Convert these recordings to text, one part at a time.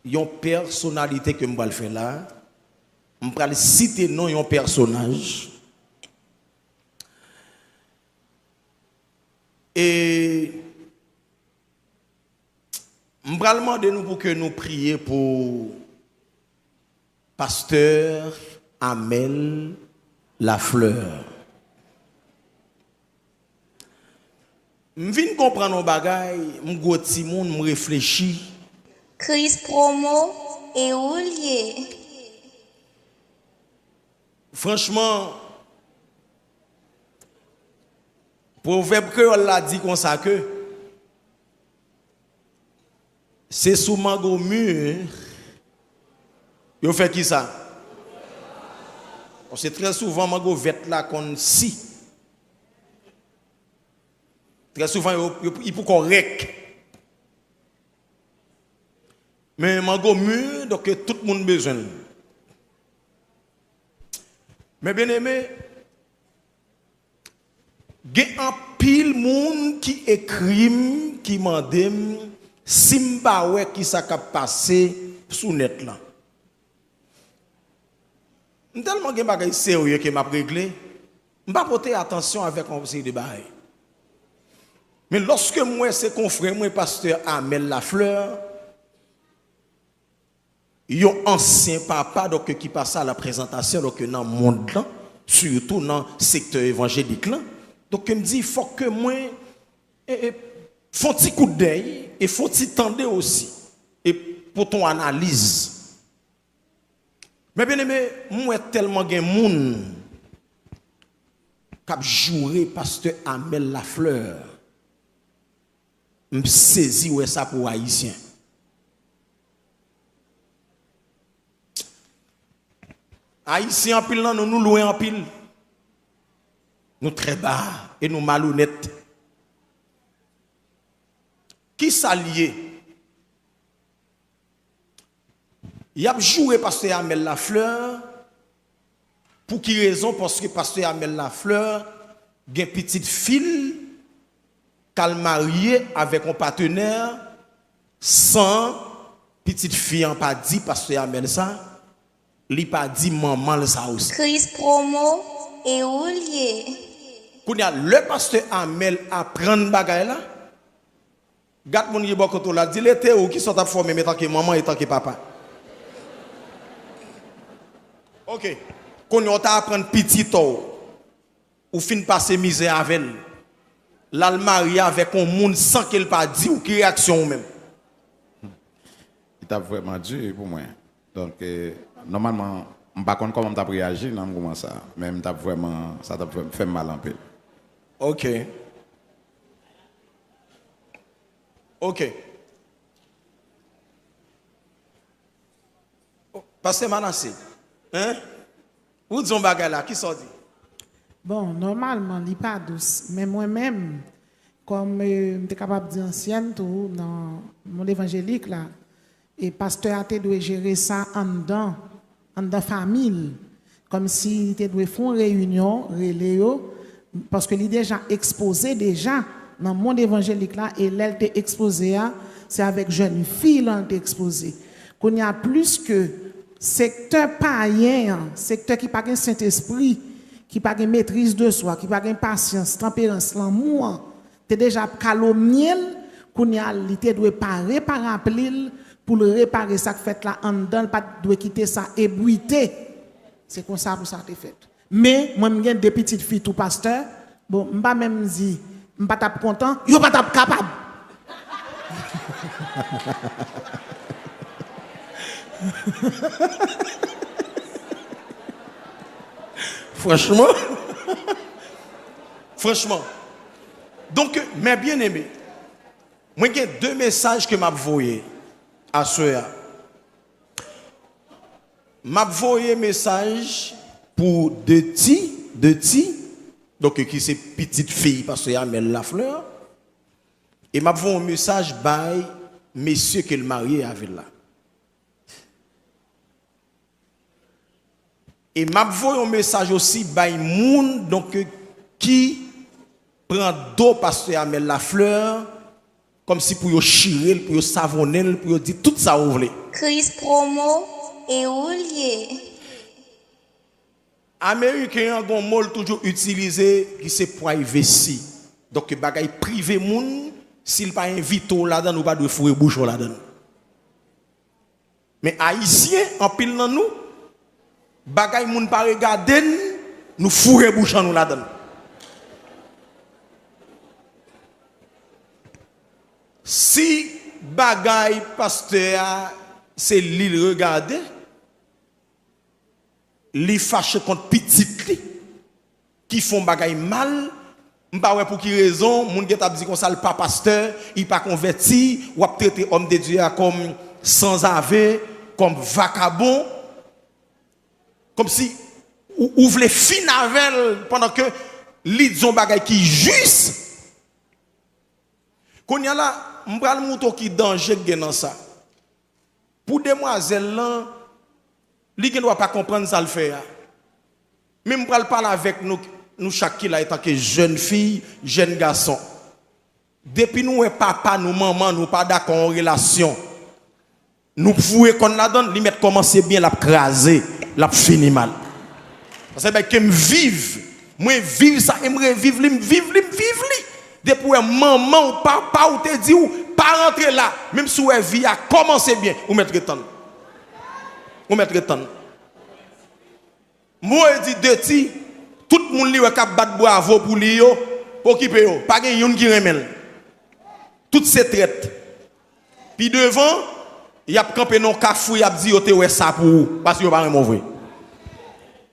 une personnalité que je vais faire là. Je vais citer non un personnage. Et je vais demander nous pour que nous prions pour pasteur Amel Lafleur. Je viens comprendre nos bagailles, je go ti moun, je réfléchis. Chris Promo et Oulier. Franchement, proverbe créole l'a dit comme ça que c'est sous mango mur. Yo fait qui ça? C'est très souvent mango vête là qu'on si. Très souvent il faut correct. Mais mango mur donc tout le monde besoin. Mais bien aimé, il y a un pile monde qui écrit, qui mandem simba ouais qui ça a passé sous net là. Tellement de choses sérieux que m'a réglé, je pas porter attention avec un série de bail. Mais lorsque moi c'est confrère moi pasteur Amel Lafleur, yon ancien papa donc qui passe à la présentation donc dans le monde là, surtout dans le secteur évangélique là. Donc il me dit il faut que moi faut un petit coup d'œil et faut un tendre aussi et pour ton analyse. Mais bien aimé, moi tellement gen moun k'ap joué pasteur Amel Lafleur. Me saisi ouais ça pour haïtien. Haïtien en pile là nous loin en pile. Nous très bas et nous malhonnêtes. Qui s'allié? Il a joué pasteur Amel Lafleur. Pour qui raison? Parce que pasteur Amel Lafleur a une petite fille qu'elle marié avec un partenaire sans petite fille en pas dit pasteur Amel ça. Il pas dit maman ça aussi. Chris Promo et Oulier. Quand le pasteur Amel apprend bagay là, gâte mon yé bokoto là, dit l'été ou qui sont à former mais tant que maman et tant que papa. OK. Quand on t'a apprendre petit ou fin passer misère avec elle. Là le marié avec un monde sans qu'elle pas dit ou qui réaction même. Il t'a vraiment dur pour moi. Donc normalement, je ne sais pas comment tu as réagi dans moment ça, mais ça t'a fait mal un peu. OK. OK. Pasteur Manassé. Hein? Où dit on bagay là qui sort dit? Bon, normalement, il n'est pas douce. Mais moi-même, comme je suis capable de dire ancienne tout dans mon évangélique là, et pasteur a dû gérer ça en dedans famille, comme si il devait faire une réunion, parce que il déjà exposé déjà dans le monde évangélique là, et l'elle était exposée, c'est avec jeune fille là exposé. Qu'on y a plus que secteur païen, secteur qui n'a pas de Saint-Esprit, qui n'a pas de maîtrise de soi, qui n'a pas de patience, tempérance, l'amour, tu es déjà calomnié, qu'on y a l'été doit parer par rappeler pour le réparer ça fait là en dedans, pas doit quitter ça ébruité. C'est comme ça pour ça t'es fait. Mais moi j'ai des petites filles tout pasteur, bon, m'pas même dit, m'pas tap content, yo pas tap capable. Franchement. Franchement. Donc, mes bien-aimés, moi j'ai deux messages que m'a envoyé à ceux. M'a envoyé message pour deux petits, donc qui c'est petite fille parce qu'il y a Amel Lafleur, et m'a envoyé un message by monsieur qui est marié avec là. Et m'a envoyé un message aussi by moun donc qui prend d'eau pasteur Amel Lafleur comme si pour yo chirer, pour yo savonner, pour yo dire tout ça ou vle. Chris Promo et Oulier. Américain ont un mot toujours utilisé qui c'est privacy. Donc bagay privé moun s'il pas invité là-dedans ou pas de fouer bouche là-dedans. Mais haïtien en pile dans nous bagay moun pas regarder nous fouer bouche nous là-dedans. Si bagay pasteur c'est l'île regarder li fâche contre petit li qui font bagay mal m'pa ouais pour qui raison moun qui t'a dit comme ça le pas pasteur il pas converti ou a traité homme de Dieu comme sans ave comme vagabond comme si ou vle fin avec pendant que li disons bagay qui juste qu'on y a là m'pral mouton qui danger gen dans ça pour demoiselle là li ne doit pas comprendre ça le faire. Même pour parler avec nous chaque qui là étant que jeune fille, jeune garçon. Depuis nous papa, nous maman, nous pas d'accord en relation. Nous pouvons qu'on la donne, li mettre commencer bien la craser, la fini mal. Parce que me vive, moi vivre ça, aimerais vivre li. Depuis maman ou papa ou te dit ou pas rentrer là, même si vous vie a commencé bien, ou mettre temps. Ou mettre temps. Moi dit de ti, tout le monde li wè k'ap bat bravo pour li yo, pour occuper yo, pas gen yon qui remel. Tout se traite. Puis devant, y a campé non kafou, y a dit yo te wè ça pour ou, parce que yo pas mauvais.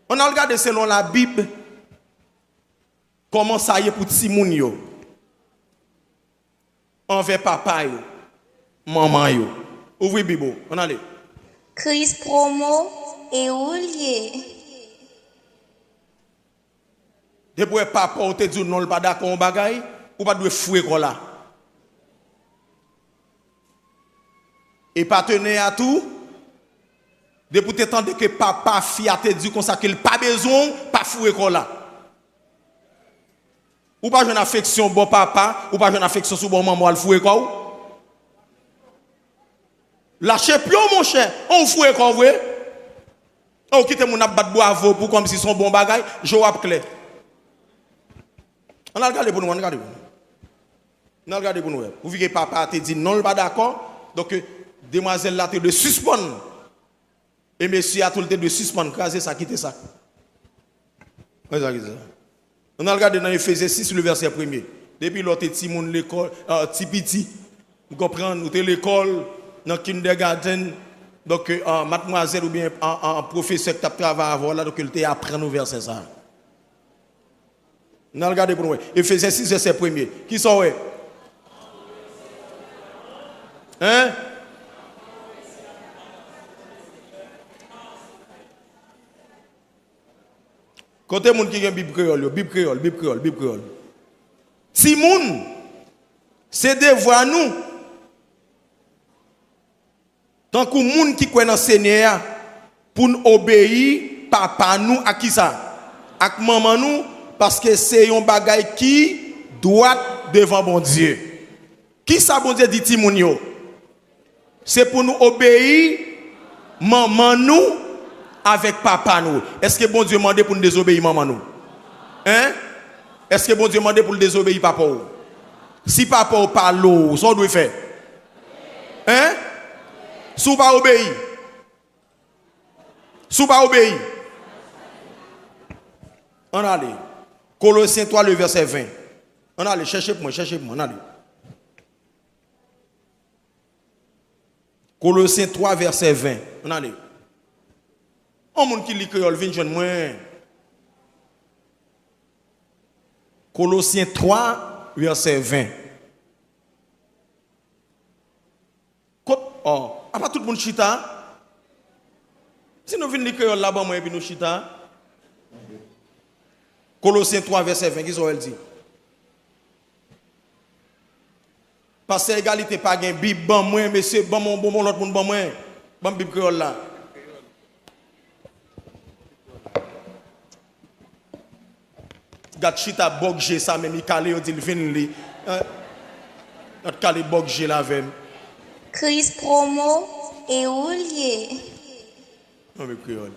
On a regardé selon la Bible comment ça y est pour ti moun yo. Envers papa yo, maman yo. Ouvrez Bible, on allez. Chris Promo et Oulier. Depuis papa ou te dit non pas d'accord bagay ou pas de fouer quoi là. Et partenaire à tout depuis te tande que papa fille a te dit comme ça qu'il pas besoin pas fouer quoi là. Ou pas une affection bon papa ou pas une affection sous bon maman al fouer quoi ou. Lâchez pion mon cher, on fouet quoi vrai? On quitte mon abat bravo pour comme si son bon bagay, je wap clair. On a regardé pour nous, on a regardé pour nous. On a regardé pour nous. Vous voyez que papa te dit non, pas d'accord. Donc demoiselle là te de suspendre. Et monsieur a tout le temps de suspendre, craser ça, quitter ça. On a regardé dans Ephésiens 6 le verset 1er. Depuis l'autre petit monde l'école, petit, vous comprenez, nous l'école dans kindergarten, donc mademoiselle ou bien un professeur qui travaille avant là, donc il te apprend nous verset ça. On a regardé pour nous. Ephésiens 6 verset 1er. Qui sont ouais? Hein? Côté moun qui a Bible créole. Si moun, c'est devoir nous. Tant que moun qui connaît dans Seigneur pour nous obéir papa nous à qui ça? À maman nous parce que c'est un bagay qui doit devant bon Dieu. Qui ça bon Dieu dit ti moun yo? C'est pour nous obéir maman nous avec papa nous. Est-ce que bon Dieu demande pour nous désobéir maman nous? Hein? Est-ce que bon Dieu demande pour nous désobéir papa ou? Si papa ou parle, ça doit faire. Hein? Sous pas obéir. Sous pas obéir. On allez. Colossiens 3 le verset 20. On allez chercher pour moi, on allez. Colossiens 3 verset 20. On allez. On monde qui lit créole vinn jeune moi. Colossiens 3 verset 20. Oh, pas tout le monde chita. Si nous venons lire là-bas moi et puis nous chita. Colossiens 3 verset 20 qui sont dit. Parce que égalité pas gain Bible bon moi monsieur bon mon l'autre monde bon moi. Bon Bible créole là. Gat chita bogje ça même il calé dit il vinn li. Notre calibog j'ai la vem. Chris Promo et Oulier. Non mais créole.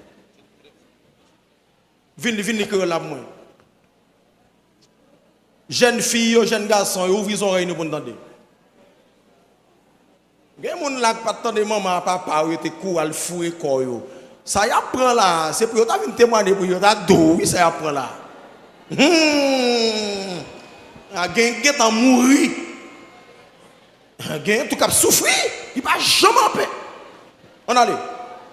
Vini créole là moi. Jeune fille, jeune garçon, ouvrez les oreilles nous pour entendre. Gen moun la pas attendre maman papa ou te kou al fouer ko yo. Ça y apprend là, c'est pour yo ta vinn témoigner pour yo ta do, oui ça y apprend là. Gen tan mouri. Gen tout cap souffrir, il pas jamais en paix. On allez.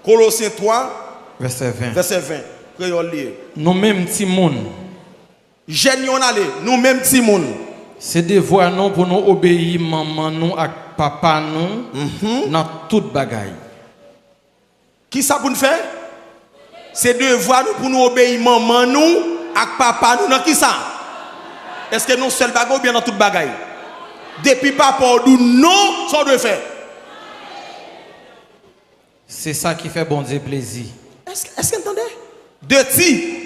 Colossiens 3 verset 20. Verset 20. Créole lié. Nous mêmes ti moun. Jeune on allez, nous mêmes ti moun. C'est devoir nous pour nous obéir maman nous et papa nous dans toute bagaille. Qui ça pour nous faire? C'est devoir nous pour nous obéir maman nous et papa nous dans qui ça? Est-ce que nous seul bagaille ou bien dans toute bagaille? Depuis papa nous non, ça doit faire. C'est ça qui fait bon Dieu plaisir. Est-ce que vous entendez? De ti.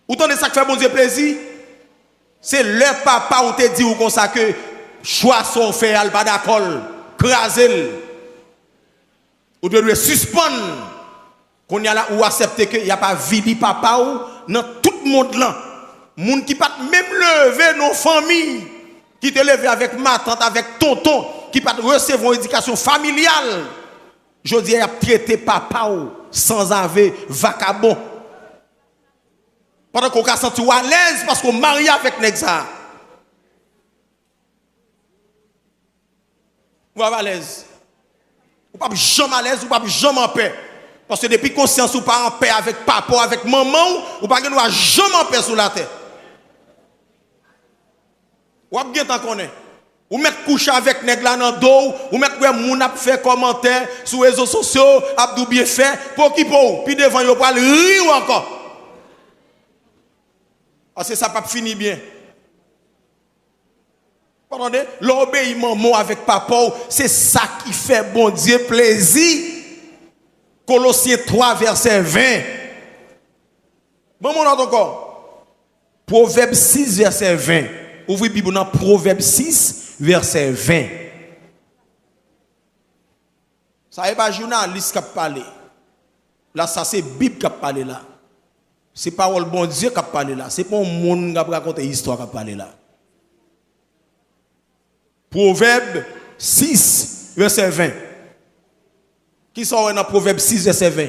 Vous entendez ça qui fait bon Dieu plaisir? C'est le papa où te dit ou comme ça que choix son fait, al pas d'accord, craser. Ou devez suspendre. Qu'on y a là ou accepter que y a pas vidi papa ou dans tout le monde là. Moun qui pas même lever nos familles, qui te lever avec ma tante, avec tonton, qui pas recevoir une éducation familiale. Je dis, il a traité papa ou sans avoir vacabon. Pendant qu'on a senti à l'aise parce qu'on marie avec Nexa. Vous êtes à l'aise. Vous n'êtes pas jamais à l'aise, vous n'êtes pas jamais en paix. Parce que depuis conscience, vous n'êtes pas en paix avec papa, avec maman, vous n'êtes pas jamais en paix sur la terre. Vous êtes bien tant qu'on est. Vous mettez coucher avec Negla dans le dos, vous mettez moun ap fait commentaire sur les réseaux sociaux, abdou bien fait, pour qui pour, puis devant vous parlez rire encore. Parce que ça n'a pas fini bien. Vous entendez? L'obéissement avec papa, c'est ça qui fait bon Dieu plaisir. Colossiens 3, verset 20. Bon, mon autre encore. Proverbe 6, verset 20. Ouvrez la Bible dans Proverbe 6, verset 20. Ça n'est pas journaliste qui a parlé. Là, ça c'est Bible qui a parlé là. C'est parole bon Dieu qui a parlé là. C'est pas un monde qui a raconté l'histoire qui a parlé là. Proverbe 6, verset 20. Qui sont dans Proverbe 6, verset 20?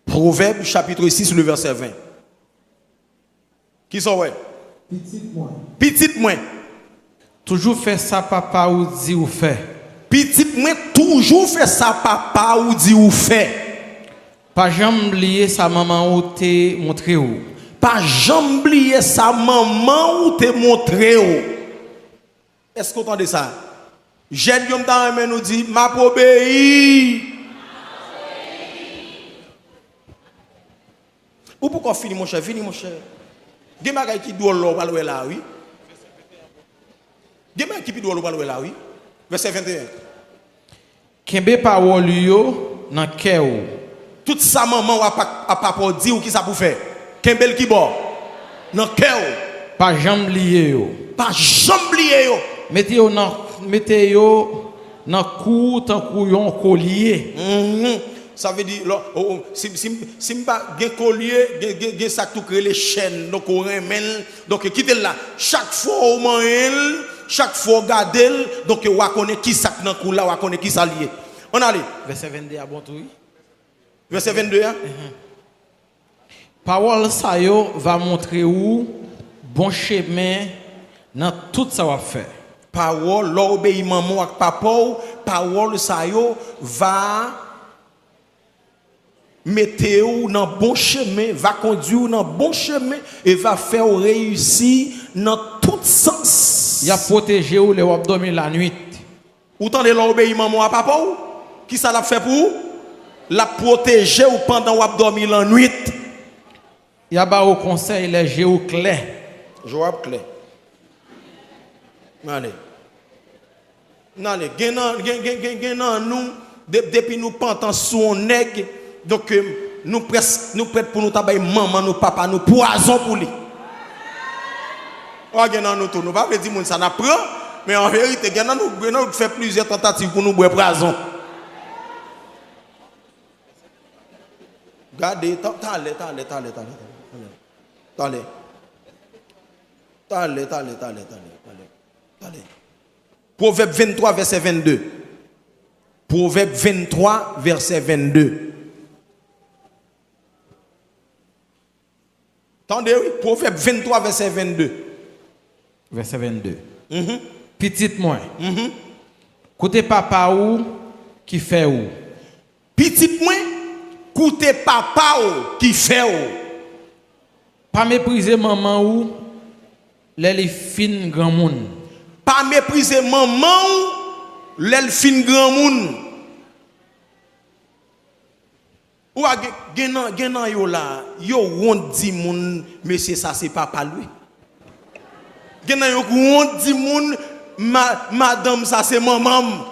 Proverbe chapitre 6, le verset 20. Qui sont? Petite moins. Toujours fait ça papa ou dit ou fait. Petite moins toujours fait ça papa ou dit ou fait. Pas jamais oublier sa maman ou te montré ou. Pas jamais oublier sa maman ou te montré ou. Est-ce que vous entendez ça? Jeune homme dans la nous dit, m'a obéi. Ou pourquoi fini mon cher? Fini mon cher. Des bagages qui doivent l'eau là, oui. Des bagages qui doivent l'eau là, oui. Verset 21. Kembe parole yo nan cœur. Toute sa maman a papa dit ou qui ça pour faire. Kembel qui bo. Dans cœur. Pas jamais lié yo. Pas jamais lié yo. Mettez yo nan cou tant couillon collier. Ça veut dire si pas gen collier gen ça tout créer les chaînes donc on remèl donc quittez là chaque fois au man chaque fois garder donc on connaît qui ça dans cou là on connaît qui ça lié. On allez Verset 22 à bon tout. Verset 22 hein? Parole ça yo va montrer où bon chemin dans tout ça va faire. Parole l'obéit maman avec papa parole ça yo va mettez-vous dans bon chemin, va conduire dans bon chemin et va faire réussir dans tout sens. Il a protégé ou les wap dormir la nuit. Ou tendez l'obéir maman à papa ou? Qui ça l'a fait pour vous? La protéger ou pendant wap dormir la nuit. Il a ba au conseil les géo clair. Joab clair. Allez. Allez, gen nous depuis nous pantant sous nèg. Donc, nous prêts pour nous tabayer maman, nous papa, nous poison pour lui. On gagne nous tout, nous pas dire moun ça n'apprend, mais en vérité, gagne nous fait plusieurs tentatives pour nous boire poison. Regardez, t'allez. Proverbe 23, verset 22. Proverbe 23, verset 22. Attendez, oui. Proverbe 23, verset 22. Verset 22. Petite moins. Côté papa ou qui fait ou. Petite moins, côté papa ou qui fait ou. Pas mépriser maman ou les fin grand monde. Pas mépriser maman ou les fin grand monde. Ou genan yo la, yo won di moun, monsieur ça c'est papa lui. Genan yo won di moun, madame ça c'est maman.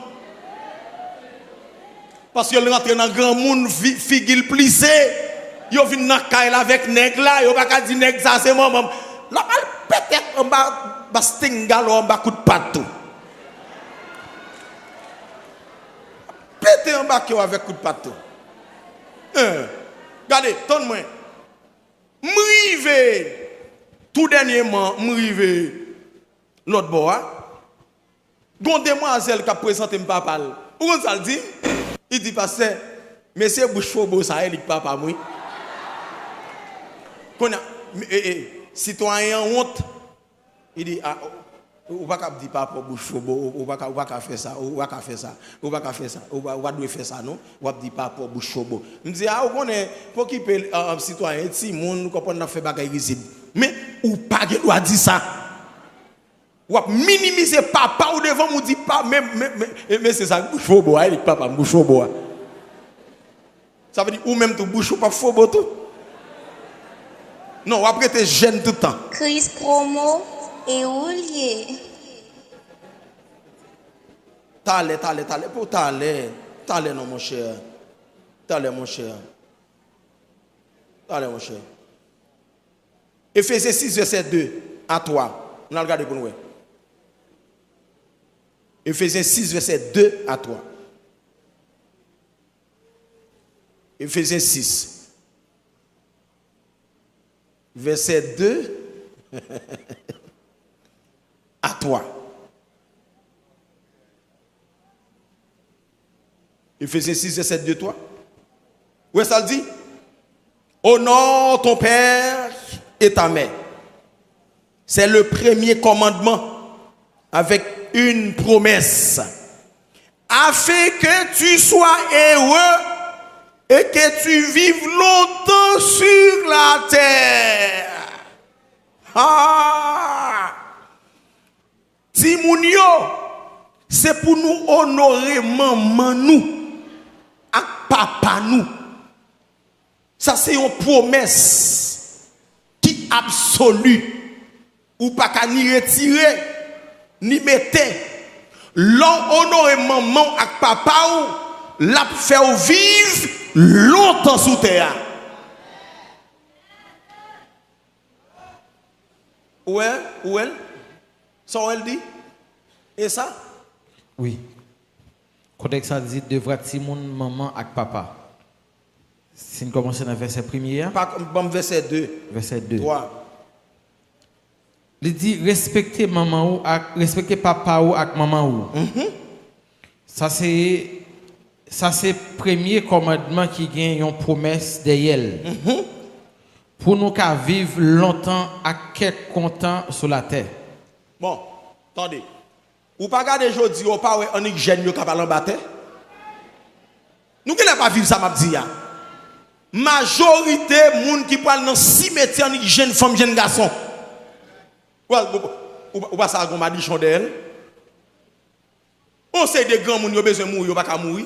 Parce que le rentre dans grand monde, figil plissé, yo vin nan kay avec nèg là, yo pas ka di nèg ça c'est maman. La balle peut-être en bas stingal en bas coup de patte. Pété en bas avec coup de patte. Regardez, donne-moi. M'rive tout dernièrement, m'rive l'autre bois. Gon demoiselle qui a présenté mon papa. Où on ça le dit? Il dit pasteur, monsieur Bouchfobo ça est papa moi. Qu'on a citoyen honte. Il dit ah ou pas dire papa Bouchfobo, ou pas faire ça, ou pas faire ça, ou pas faire ça, ou pas doit faire ça non, ou pas dire papa Bouchfobo. Me dit ah on est pour qui peut citoyen si monde comprendre faire bagaille risible. Mais ou pas doit dire ça. Ou minimiser papa ou devant nous dit pas mais c'est ça Bouchfobo, il papa Bouchfobo. Ça veut dire ou même tout Bouchfobo pas Fobo tout. Non, ou après t'es jeune tout le temps. Chris Promo et Oulier. T'allez, pour t'allez non mon cher. T'allez mon cher. Éphésiens 6, verset 2 à 3. On a regardé pour nous. Éphésiens 6, verset 2 à 3. Éphésiens 6. Verset 2 à 3. Éphésiens 6, verset 2 à 3. Où est-ce que ça le dit? Honore ton père et ta mère. C'est le premier commandement avec une promesse. Afin que tu sois heureux et que tu vives longtemps sur la terre. Timounio, c'est pour nous honorer maman nous et papa nous. Ça c'est une promesse qui absolue ou pas qu'à ni retirer ni mettre. L'on honorer maman et papa ou l'a faire vivre longtemps sous terre. Ouais, ça elle dit. Et ça? Oui. Quand ça dit devrait être maman et papa. Si nous commençons dans le verset premier. Verset 2. Verset 2. 3. Il dit respecter maman ou respecter papa ou avec maman ou. Ça c'est premier commandement qui gagne une promesse d'elle. Pour nous qu'à vivre longtemps à quelque content sur la terre. Bon, attendez. Ou pas garder aujourd'hui ou pas on est jeune yo capable en battre. Nous qui n'a pas vivre ça m'a dit. Majorité moun qui parle dans cimetière ni jeune femme jeune garçon. Ou pas ça qu'on m'a dit chandelle. On sait des grands moun yo besoin mourir, yo pas ka mourir.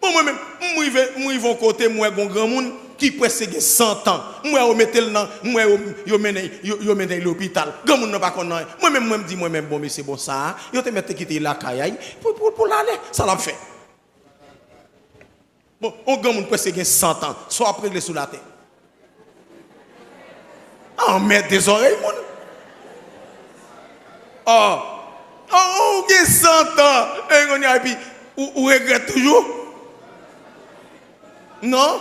Moi même moi vont côté moi gon grand moun qui presque 100 ans. Moi on mettel nan moi yo mène l'hôpital. Grand moun n'a pas connait. Moi me dis moi même bon mais c'est bon ça. Yo te mette quitter la caille pour l'aller, ça l'a fait. Bon, on grand moun presque 100 ans, soit après les sous la terre. En mettre des oreilles, mon. Oh, on a 100 ans, et puis, on regrette toujours? Non?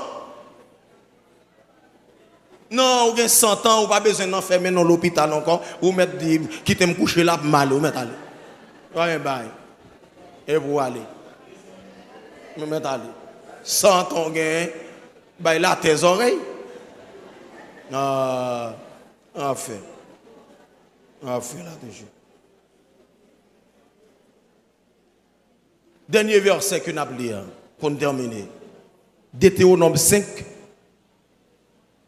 Non, on a 100 ans, on pas besoin d'enfermer dans l'hôpital encore, ou mettre des, quitter me coucher là, mal, ou mettre aller. Ouais, bye. Et vous aller. Me mettre aller. 100 ans, gain, bah, là, tes oreilles. Ah, enfin. Enfin, là, déjà. Dernier verset que nous avons lu pour terminer. Deutéronome 5,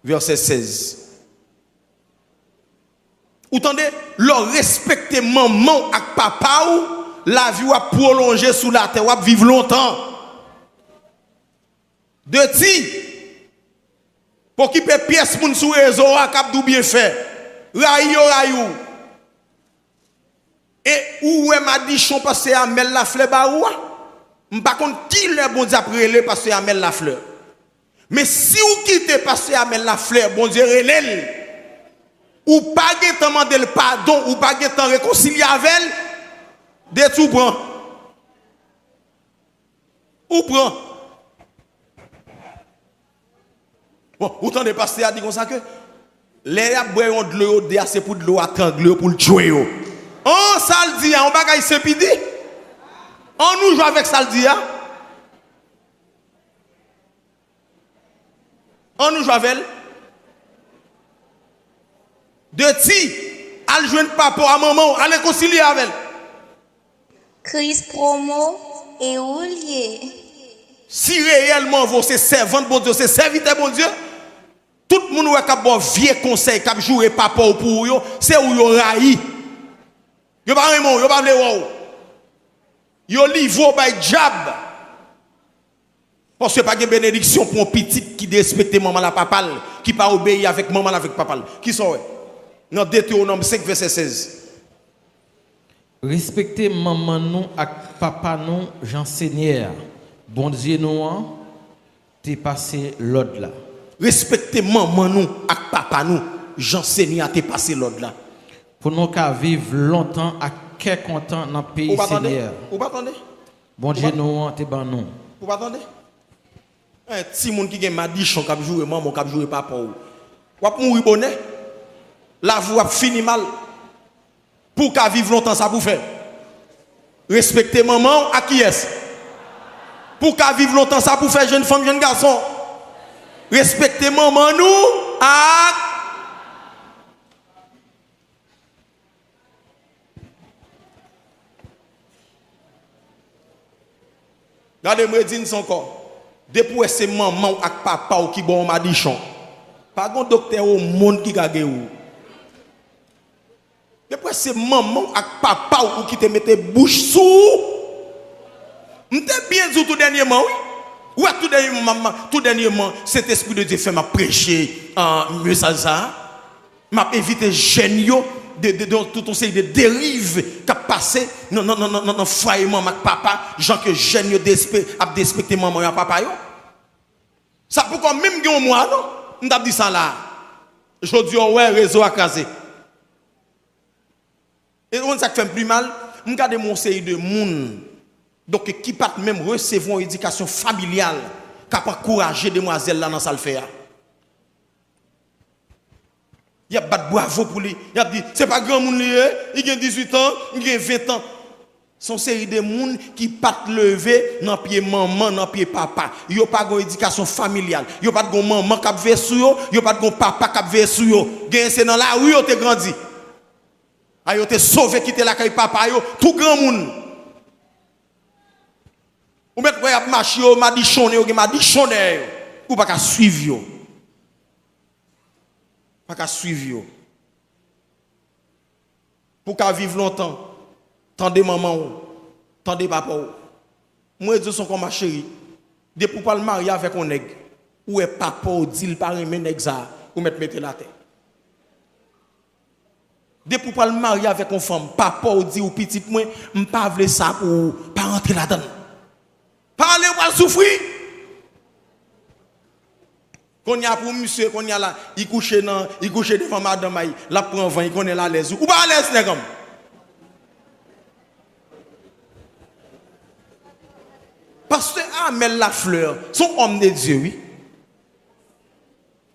verset 16. Vous entendez? Leur respecter maman et papa ou la vie a prolongé sous la terre, ou vivre longtemps. De ti, pour qu'il peut pièce moun sous réseau, à cap tout bien fait. Rayou. Et où est ma dichon parce à Amel la fleur baroua? M'pas contre qui le bon Dieu après le parce à Amel la fleur. Mais si vous quittez parce à Amel la fleur, bon Dieu relève. Ou pas de demander le pardon, ou pas de réconcilier avec elle, de tout prend. Ou prend. Bon, autant de pasteur a dit comme ça que les boyons de l'eau, c'est pour de l'eau à trangler, pour le tuer. On ça le dit, on bagaille sepidi. On nous joue avec ça le dit. On nous joue avec elle. De ti, al joindre papa à maman, al réconcilier avec elle. Christ promo et oulier. Si réellement vous c'est servant bon Dieu, c'est serviteur bon Dieu, tout le monde qui a bon vieux conseil, qui a joué papa pour vous, c'est où vous raï. Vous pas vraiment, vous pas le wow. Vous livrez by job. Parce que pas de bénédiction pour un petit qui respecte maman la papa, qui pas obéir avec maman avec papa. Qui sont dans Deutéronome 5 verset 16. Respectez maman nous et papa nous, Jean Seigneur. Bon Dieu nous, t'es passé l'ordre là. Respectez maman nous et papa nous, Jean Seigneur t'es passé l'ordre là. Pour nous qu'à vivre longtemps à quel content dans le pays Seigneur. Vous pas attendez? Bon Dieu nous, t'es ban nous. Vous pas attendez? Un petit monde qui a madichon qui a joué maman qui a joué papa ou. Ou pas mourir bonnet. La vie a fini mal. Pour qu'à vivre longtemps ça vous fait. Respectez maman à qui est-ce? Pour qu'à vivre longtemps ça vous fait jeune femme, jeune garçon. Respectez maman nous à regardez-moi dire son corps. Depuis c'est maman ou papa ou qui bon madichon. Pas un docteur au monde qui gagne ou. Depuis c'est maman et papa ou qui te mette bouche sous. M'te bien dit tout dernièrement oui. Ouais tout dernièrement cet esprit de Dieu fait m'a prêcher en message ça. M'a évité géniaux de tout série de dérives qui a passé non foyer maman et papa, gens que géniaux a respecté maman et papa yo. Ça pourquoi même que moi non, m't'a dit ça là. Aujourd'hui ouais réseau a crasé. Et on ça fait plus mal, regarde mon série de monde donc qui pas même recevoir une éducation familiale capable encourager demoiselles là dans ça le faire. Il y a pas de bravo pour lui, il a dit c'est pas grand monde il a 18 ans, il a 20 ans. Son série de monde qui pas lever dans pied maman, dans pied papa. Il a pas une éducation familiale, il a pas de maman qui veut sur yo, il a pas de papa qui veut sur yo. Gain c'est dans la rue yo te grandi. Ayo te sauvé quitter la caille papa yo tout grand monde. Ou mettre quoi y marcher yo m'a dit chonné ou m'a dit chonné ou pas qu'à suivre yo. Pas qu'à suivre yo. Pour qu'à vivre longtemps. Tendez maman ou, tendez papa ou. Moi Dieu sont comme ma chérie. Depuis pas le marier avec un nègre. Ou est papa ou dit il pas aimer nègre ça ou mettre la tête. Depuis pour le marier avec une femme, papa ou dit ou petit moi, m'pas vle ça pour pas rentrer là-dedans. Parler ou pas souffrir. Qu'on y a pour monsieur, qu'on y a là, il couche devant madame, la prend vent, il connaît la l'aise. Ou pas à l'aise, n'est comme. Pasteur Amel Lafleur, son homme de Dieu, oui.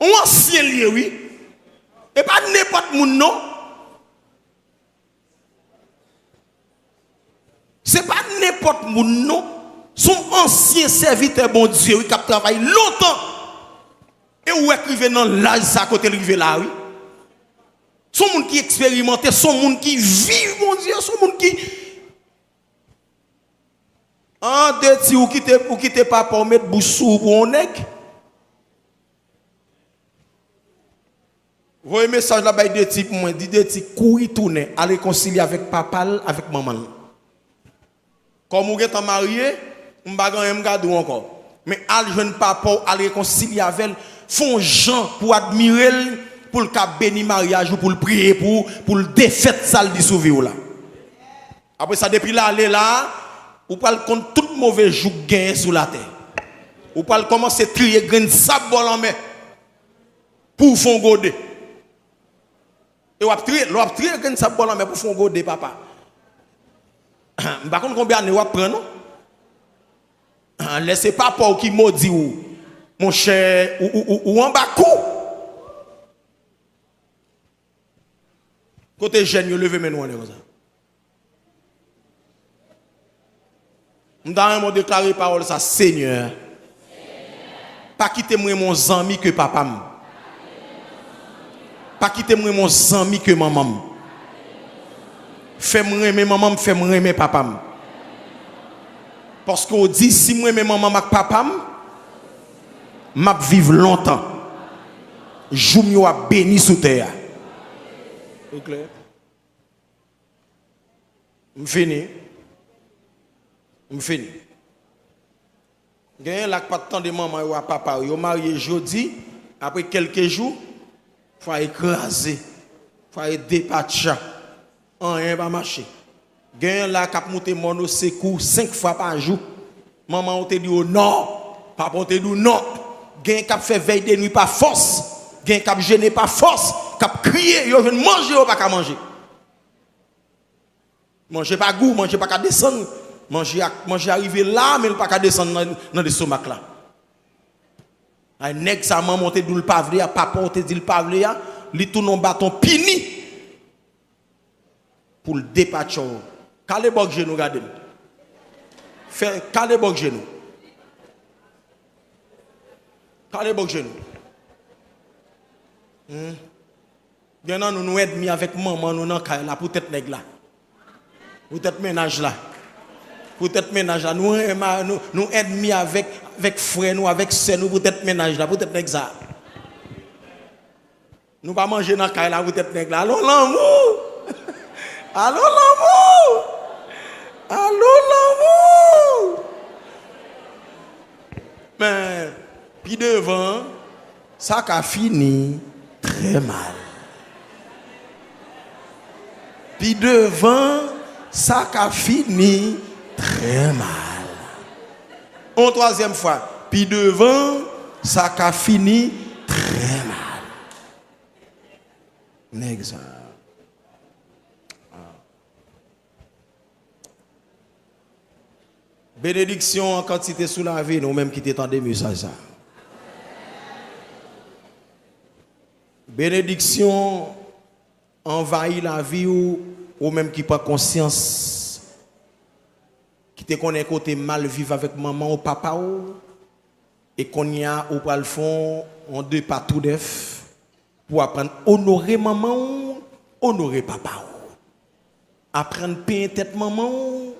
Un ancien lieu, oui. Et pas n'importe moun non. C'est pas n'importe moun non. Son ancien serviteur bon Dieu, oui, qui a travaillé longtemps. Et où écrivait dans l'âge, ça côté arrivé là, oui. Son monde qui expérimenté, son monde qui vit, mon Dieu, son monde qui. En deux ti ou quitte pas pour mettre boussou pour on est. Voyez message là-bas deux ti pour moi, dit deux ti courir tourner, à réconcilier avec papa, avec maman. Comme vous êtes marié, on va gagner garder encore. Mais al jeune papa, à réconcilier avec elle, font gens pour admirer, pour le cap béni mariage ou pour le prier pour le défaite ça le sauver là. Après ça depuis là aller là, ou pas contre tout mauvais joug gain sur la terre. Ou pas commencer à trier grain de sable en main pour fond godé. Et ou trier grain de sable en main pour fond godé papa. Par contre combien de prend non? Laissez pas pour qui maudit ou mon cher ou en bas coup. Côté jeune, yo levé men comme ça. M'dame déclarer parole ça Seigneur. Pas quitter moi mon ami que papa. Pas quitter moi mon ami que maman. Fais-moi aimer maman, fais-moi aimer papa. Parce qu'on dit si moi aimer maman avec papa, m'a vivre longtemps. Jou m'yo a béni sous terre. C'est clair? M'fini. Gagne la pas tant de maman ou papa, yo marié jeudi, après quelques jours, faut écraser, faut dépatcher. Rien va marcher. Gagne la cap monter mono secours 5 fois par jour. Maman on te dit oh non, papa on te dit non. Gagne cap fait veille de nuit par force, gagne cap gêner par force, cap crier, yo veut manger ou pas qu'à manger. Manger pas goût, manger pas qu'à descendre. Manger arrivé là, mais pas qu'à descendre dans le stomac là. Un nèg sa maman monte d'où le pavlé, papa on te dit le pavlé, li tourne un bâton pini pour le dépatcher. Calé bok genou regardez. Fait calé bok genou. Calé bok genou. Maintenant nous aidons avec maman nous dans caille là pour tête nèg là. Pour tête ménage là. Pour tête ménage là, nous ennemis avec frère nous, avec sœur nous pour tête ménage là, pour tête nèg ça. Nous pas manger dans caille là pour tête nèg là. Allô l'amour. Allô l'amour. Allô l'amour. Mais puis devant ça a fini très mal. Puis devant ça a fini très mal. En troisième fois, puis devant, ça a fini très mal. Next. Bénédiction en quantité sous la vie, nous même qui t'étendons message ça. Bénédiction envahit la vie ou même qui prend conscience. Qui te connaît côté mal vivre avec maman ou papa ou et qu'on y a ou pas le fond en deux partout d'ef pour apprendre honorer maman ou honorer papa ou apprendre payer tête maman ou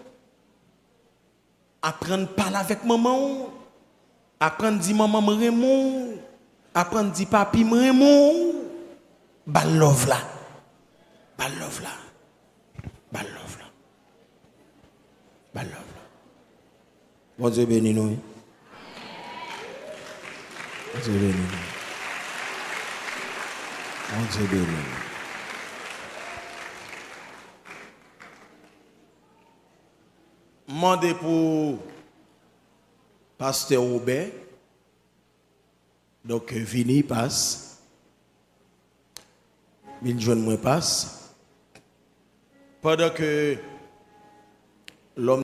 apprendre parler avec maman ou apprendre dire maman me remou apprendre dire papi me remou bal love là bal love là bal love là bal love. Bon Dieu béni nous. Bon Dieu béni nous. Bon Dieu béni nous. Mandez pour Pasteur Robert Donc, Vini passe. Mille jeunes moins passe. Pendant que l'homme